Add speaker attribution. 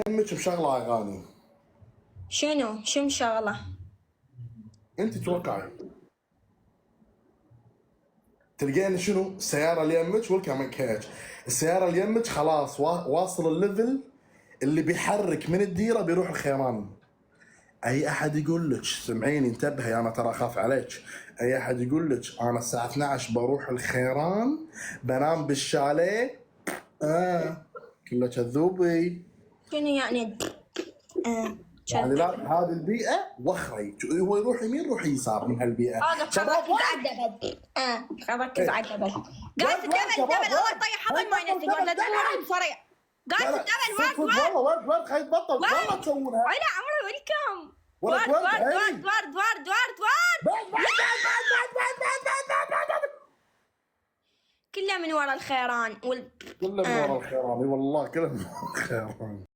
Speaker 1: يمك بشغله اغاني.
Speaker 2: شو مشغله؟
Speaker 1: انت توقعي تلقين شنو؟ السياره اللي يمك والكمان كيج. السياره اللي يمك خلاص واصل الليفل اللي بيحرك من الديره بيروح الخيران. اي احد يقول لك سمعيني انتبهي انا ترى اخاف عليك. اي احد يقول لك انا الساعه 12 بروح الخيران بنام بالشاليه، كله كذوبي.
Speaker 2: شنو يعني؟
Speaker 1: يعني لا هذه البيئه وخري، هو يروح يمين يروح يسار من هالبيئه.
Speaker 2: اوقف ركز على الدبل. ركز على الدبل. قاعد الدبل اول طيح حظ ما ينزل ولا تقول بسرعه. قاعد الدبل
Speaker 1: ورد خلي تبطل والله تسوونها.
Speaker 2: لا عمري اوريكم.
Speaker 1: ورد
Speaker 2: كله من ورا الخيران
Speaker 1: كله من ورا الخيران. والله كله من ورا الخيران.